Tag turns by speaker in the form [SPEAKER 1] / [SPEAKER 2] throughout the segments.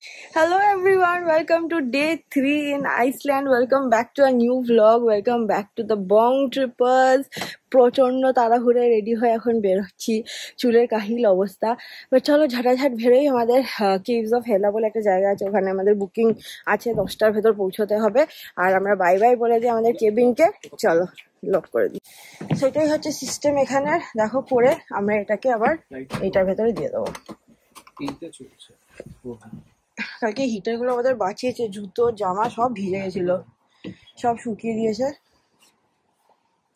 [SPEAKER 1] Hello everyone, welcome to day 3 in Iceland. Welcome back to a new vlog. Welcome back to the Bong Trippers. প্রচন্ড তাড়াহুড়ে ready হয়ে এখন বের হচ্ছি, চুলের কাহিল অবস্থা। বাট চলো ঝাঁটাঝাট বেরোই। আমাদের কেভস অফ হেলা বলে একটা জায়গা আছে, ওখানে আমাদের বুকিং আছে, 10টার ভেতর পৌঁছতে হবে। আর আমরা বাই বাই বলে দিই আমাদের কেবিনকে, চলো লক করে দিই। সেটাই হচ্ছে সিস্টেম এখানে। দেখো পরে আমরা এটাকে আবার এইটার ভেতরে দিয়ে দেবো। কালকে হিটার গুলো আমাদের বাঁচিয়েছে, জুতো জামা সব ভিজে গেছিল, সব শুকিয়ে দিয়েছে।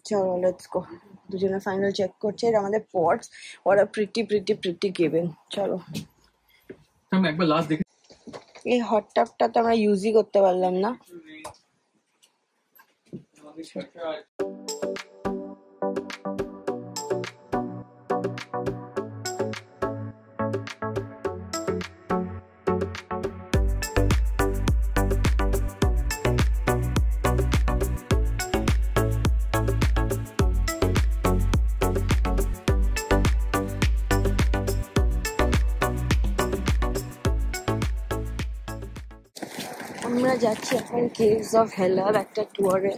[SPEAKER 1] চলো লেটস গো। দুজনে ফাইনাল চেক করছে। এটা আমাদের পটস, ওরা প্রিটি কেবিন। চলো। এই হট টাবটা তো আমরা ইউজই করতে পারলাম না। আমরা যাচ্ছি এখন কেভস অফ হেলার একটা ট্যুরে।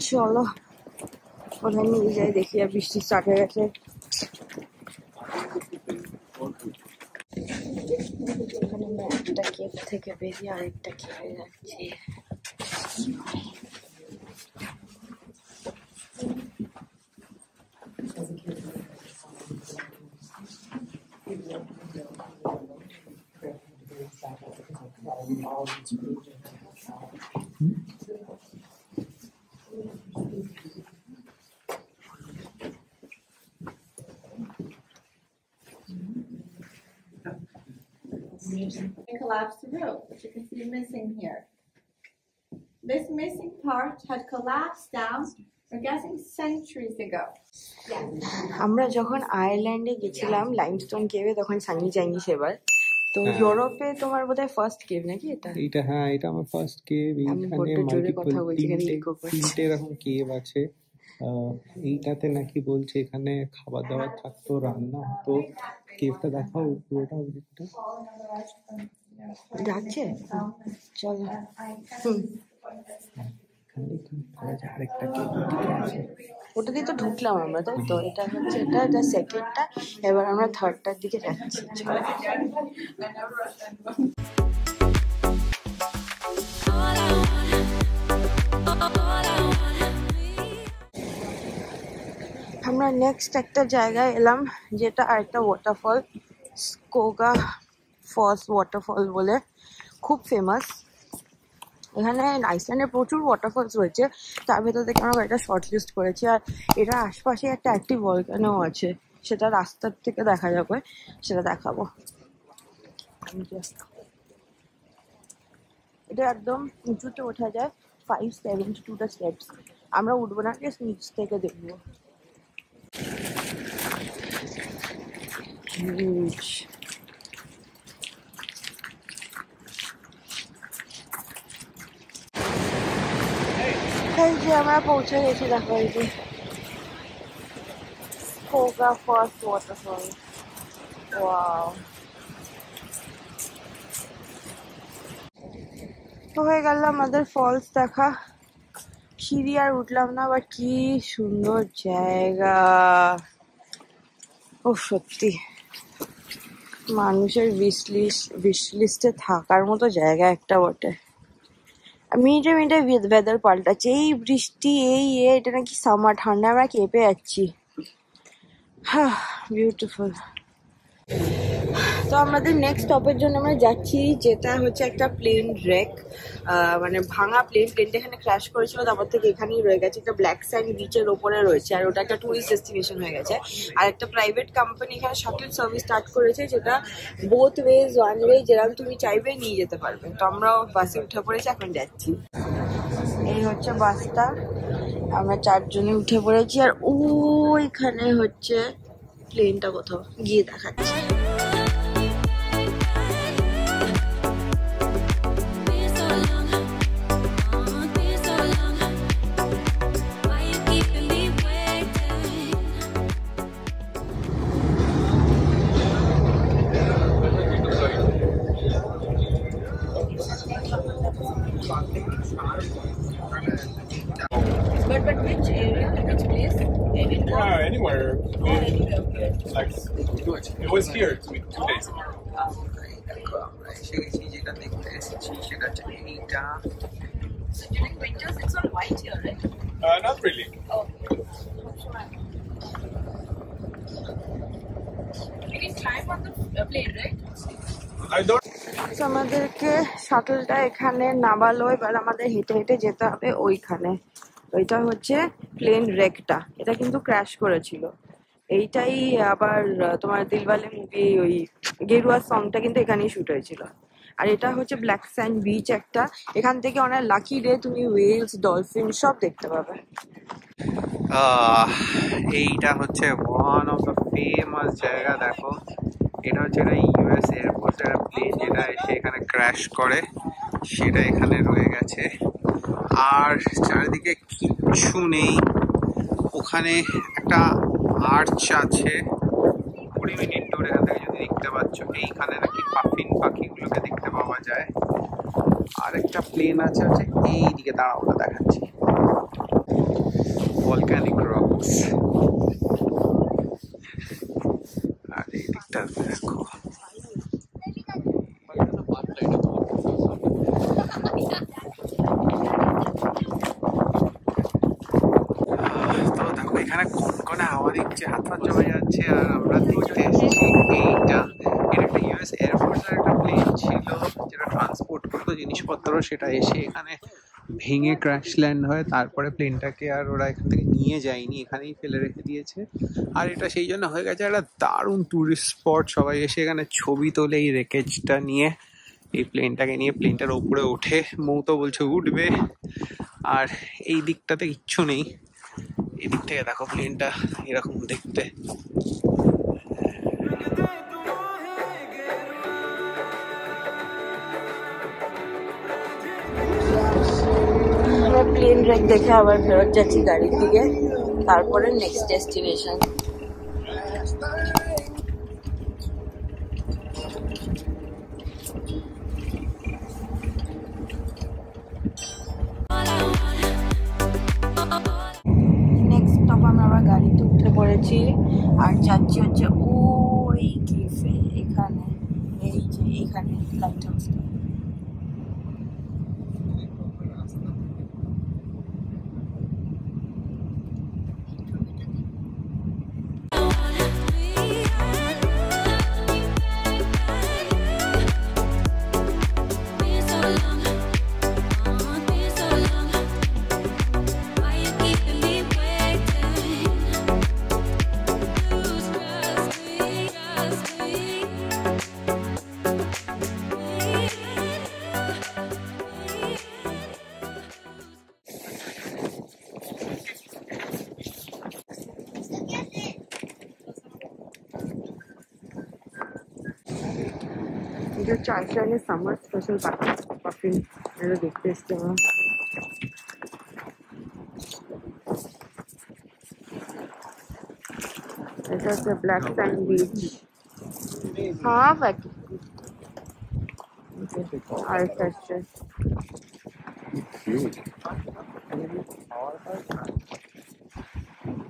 [SPEAKER 1] চলো ওখানে নিয়ে যাই, দেখি। আর বৃষ্টি স্টার্ট হয়ে গেছে। এখানে আমরা একটা কেভ থেকে বেরিয়ে আরেকটা কেভে যাচ্ছি।
[SPEAKER 2] Collapsed roof, which you can see missing here. This missing part had collapsed down, we're guessing centuries ago.
[SPEAKER 1] আমরা যখন আয়ারল্যান্ডে গেছিলাম লাইমস্টোন কেভে, তখন সানি যাইনি সেবার। তো ইউরোপে তোমার বোধহয় ফার্স্ট কেভ নাকি এটা?
[SPEAKER 3] হ্যাঁ, এটা আমার ফার্স্ট কেভ। এইখানে তিনটে এরকম কেভ আছে। এইটাতে নাকি বলছে এখানে খাবার দাবার থাকতো, রান্না হতো। কেভটা দেখাও পুরোটা,
[SPEAKER 1] যাচ্ছে। চলো।
[SPEAKER 3] আরেকটা কেভ আছে,
[SPEAKER 1] ওটা দিয়ে তো ঢুকলাম আমরা, তাই তো? এটা হচ্ছে এটা সেকেন্ডটা, এবার আমরা থার্ডটার দিকে যাচ্ছি। আমরা নেক্সট একটা জায়গায় এলাম, যেটা আরেকটা ওয়াটারফল, স্কোগা ফলস ওয়াটারফল বলে, খুব ফেমাস। এখানে আইসল্যান্ডে প্রচুর ওয়াটারফলস রয়েছে, তার ভেতর থেকে আমরা একটা শর্ট লিস্ট করেছি। আর এটা আশপাশে একটা অ্যাক্টিভ ভলকানো আছে, সেটা রাস্তার থেকে দেখা যাবে, সেটা দেখাবো। এটা একদম উঁচুতে ওঠা যায়, 572টা স্টেপস। আমরা উঠবো না, নিচ থেকে দেখবো। এই যে আমরা পৌঁছে গেছি, দেখো এই যে স্কোগা ফলস ওয়াটারফল। ওয়াও, তো হয়ে গেল আমাদের ফলস দেখা। সিঁড়ি আর উঠলাম না, বাট কি সুন্দর জায়গা। ও সত্যি মানুষের উইশ লিস্টে থাকার মতো জায়গা একটা বটে। মিনিটে মিনিটে ওয়েদার পাল্টাচ্ছে, এই বৃষ্টি, এটা নাকি সামার, ঠান্ডা, আমরা কেঁপে যাচ্ছি। হ্যাঁ, বিউটিফুল। তো আমাদের নেক্সট স্টপের জন্য আমরা যাচ্ছি, যেটা হচ্ছে একটা প্লেন রেক, মানে ভাঙা প্লেনটা এখানে ক্র্যাশ করেছিল, তারপর থেকে এখানেই রয়ে গেছে। একটা ব্ল্যাক স্যান্ড বিচের ওপরে রয়েছে, আর ওটা একটা টুরিস্ট ডেস্টিনেশন হয়ে গেছে। আর একটা প্রাইভেট কোম্পানি এখানে শাটল সার্ভিস স্টার্ট করেছে, যেটা বোথ ওয়েজ, ওয়ান ওয়ে, যেরকম তুমি চাইবে নিয়ে যেতে পারবে। তো আমরাও বাসে উঠে পড়েছি, এখন যাচ্ছি। এই হচ্ছে বাসটা, আমরা 4 জনে উঠে পড়েছি। আর ওইখানে হচ্ছে প্লেনটা, কোথাও গিয়ে দেখাচ্ছি।
[SPEAKER 4] anywhere. Like it was here 2 days ago.
[SPEAKER 1] During winters, it's all white here, right?
[SPEAKER 4] Not really.
[SPEAKER 1] Oh. You can climb on the plane, right?
[SPEAKER 4] I don't.
[SPEAKER 1] আমাদেরকে শাটলটা এখানে নামালো, এবার আমাদের হেঁটে হেঁটে যেতে হবে ওইখানে। ওইটা হচ্ছে প্লেন রেকটা, এটা কিন্তু ক্র্যাশ করেছিল। এইটাই আবার তোমার দিলওয়ালে মুভি ওই গেরুয়া সংটা কিন্তু এখানেই শুট হয়েছিল। আর এটা হচ্ছে ব্ল্যাক স্যান্ড বিচ একটা, এখান থেকে অনেক লাকি রে তুমি ওয়েলস ডলফিন সব দেখতে পাবে।
[SPEAKER 3] এইটা হচ্ছে ওয়ান অফ দ্য ফেমাস জায়গা। দেখো এটা হচ্ছে একটা ইউএস এয়ারফোর্সের একটা প্লেন যেটা এসে এখানে ক্র্যাশ করে, সেটা এখানে রয়ে গেছে। আর চারিদিকে কিচ্ছু নেই, ওখানে একটা আর্চ আছে 20 মিনিট দূরে এখান থেকে যদি দেখতে পাচ্ছ। এইখানে নাকি পাফিন পাখিগুলোকে দেখতে পাওয়া যায়। আর একটা প্লেন আছে হচ্ছে এইদিকে, দাঁড়াও ওটা দেখাচ্ছি, ভলক্যানিক রকস। আর এই দিকটা দেখো, তো দেখো এখানে কনকনে হাওয়া দিচ্ছে, হাত পা জমে যাচ্ছে। আর আমরা দেখতে এসেছি এটা একটা ইউএস এয়ারফোর্সের একটা প্লেন ছিল যেটা ট্রান্সপোর্ট করতো জিনিসপত্র, সেটা এসে এখানে ভেঙে ক্র্যাশ ল্যান্ড হয়। তারপরে প্লেনটাকে আর ওরা এখান থেকে নিয়ে যায়নি, এখানেই ফেলে রেখে দিয়েছে। আর এটা সেই জন্য হয়ে গেছে একটা দারুণ ট্যুরিস্ট স্পট, সবাই এসে এখানে ছবি তোলে এই রেকেজটা নিয়ে, এই প্লেনটাকে নিয়ে। প্লেনটার উপরে ওঠে, মৌ তো বলছে উঠবে। আর এই দিকটাতে কিচ্ছু নেই, এই দিক থেকে দেখো প্লেনটা এরকম দেখতে।
[SPEAKER 1] প্লেন রেক দেখে আবার ফেরত যাচ্ছি গাড়ির দিকে, তারপরে নেক্সট ডেস্টিনেশন। নেক্সট স্টপ আমরা আবার গাড়িতে উঠে পড়েছি আর যাচ্ছি হচ্ছে ওই ক্লিফে, এখানে এই যে এইখানে লাইট হাউসটা। जो चाय समर स्पेशल पाफिन मेरे देखते इसके वहाँ ऐसा से ब्लैक सैंड बीच। हाँ बाकी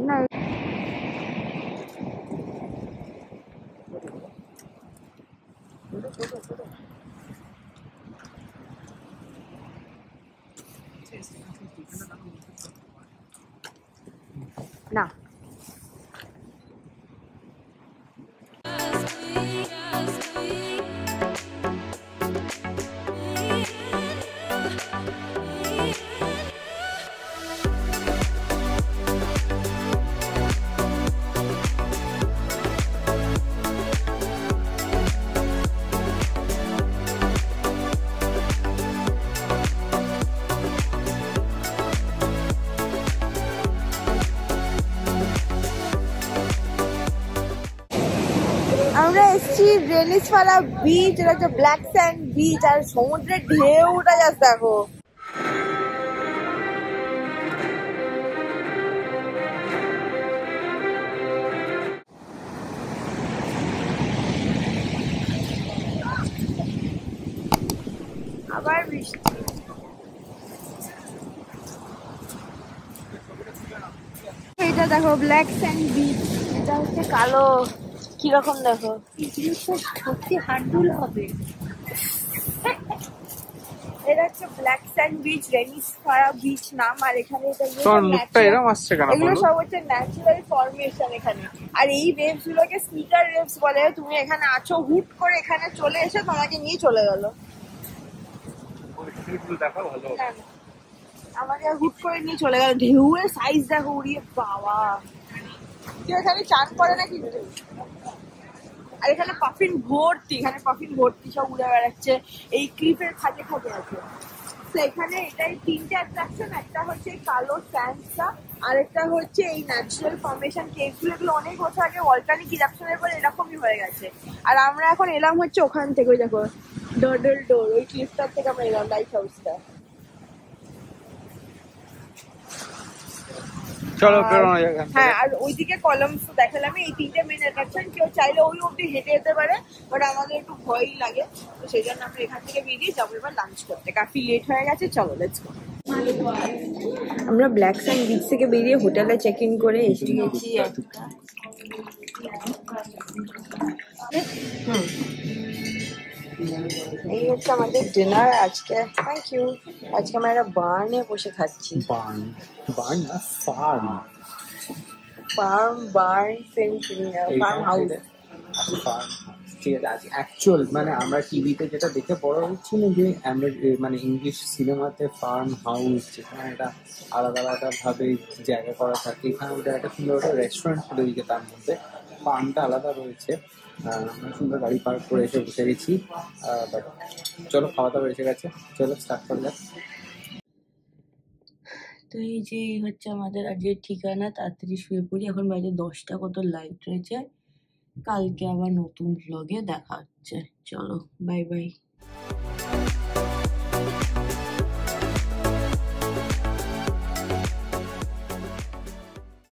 [SPEAKER 1] नहीं ना আমরা এসছি ভেনিসওয়ালা বিচ, এটা হচ্ছে ব্ল্যাক স্যান্ড বিচ আর সমুদ্রের ঢেউটা জাস্ট দেখো। আবার বৃষ্টি। এটা দেখো ব্ল্যাক স্যান্ড বিচ, এটা হচ্ছে কালো, কিরকম দেখো
[SPEAKER 2] সত্যি হার্ডফুল হবে।
[SPEAKER 1] এটা হচ্ছে ব্ল্যাক স্যান্ড বিচ, রেনিসফারা বিচ নাম। আর এখানে এগুলো সব হচ্ছে ন্যাচারাল ফরমেশন এখানে। আর এই ওয়েভস গুলোকে স্নিকার ওয়েভস বলে। তুমি এখানে আছো, হুট করে এখানে চলে এসে তোমাকে নিয়ে চলে গেল, আমাকে হুট করে নিয়ে চলে গেল। ঢেউয়ের সাইজ দেখো, উড়িয়ে বাবা, কেউ এখানে চান করে না কিন্তু। আর এখানে পাফিন ভর্তি, এখানে পাফিন ভর্তি সব উড়ে বেড়াচ্ছে এই ক্লিফের খাঁজে খাঁজে আছে। তো এখানে এটাই তিনটে অ্যাট্রাকশন, একটা হচ্ছে কালো স্যান্ডটা, আরেকটা হচ্ছে এই ন্যাচারাল ফর্মেশন কেভগুলো। এগুলো অনেক বছর আগে ভলকানিক ইরাপশনের পর এরকমই হয়ে গেছে। আর আমরা এখন এলাম হচ্ছে ওখান থেকে, ওই দেখো ডডল ডোর, ওই ক্লিফটার থেকে আমরা এলাম, লাইট হাউসটা।
[SPEAKER 3] চলো
[SPEAKER 1] হ্যাঁ, আর ওইদিকে কলামস দেখালাম। এই তিনটে মেন অ্যাট্রাকশন, কেউ চাইলে ওই অব্দি হেঁটে যেতে পারে, বাট আমাদের একটু ভয়ই লাগে, তো সেই জন্য আমরা এখান থেকে বেরিয়ে যাবো এবার লাঞ্চ করতে। কাফি লেট হয়ে গেছে, চলো লেটস গো। আমরা ব্ল্যাক স্যান্ড বিচ থেকে বেরিয়ে হোটেলে চেক ইন করে এসে গেছি একটা, এই হচ্ছে আমাদের ডিনার আজকে। Thank you. আজকে আমরা একটা বার্নে বসে খাচ্ছি।
[SPEAKER 3] বার্ন না, ফার্ম
[SPEAKER 1] হাউস।
[SPEAKER 3] ঠিক আছে, অ্যাকচুয়াল মানে আমরা টিভিতে যেটা দেখে বড় হচ্ছি না, যে মানে ইংলিশ সিনেমাতে ফার্ম হাউস, যেখানে একটা আলাদা আলাদা ভাবে জায়গা করা থাকে, এখানে ওটা একটা সুন্দর একটা রেস্টুরেন্ট খুলে দিকে, তার মধ্যে ফার্মটা আলাদা রয়েছে। আমরা সুন্দর গাড়ি পার্ক করে এসে বসে গেছি। বাট চলো, খাওয়া দাওয়া এসে গেছে, চলো স্টার্ট করা যাক।
[SPEAKER 1] তো এই যে হচ্ছে আমাদের আজকের ঠিকানা। তাড়াতাড়ি শুয়ে পড়ি, এখন বাজে 10টা, কত লাইট রয়েছে। কালকে আবার নতুন ভ্লগে দেখা হচ্ছে, চলো বাই বাই।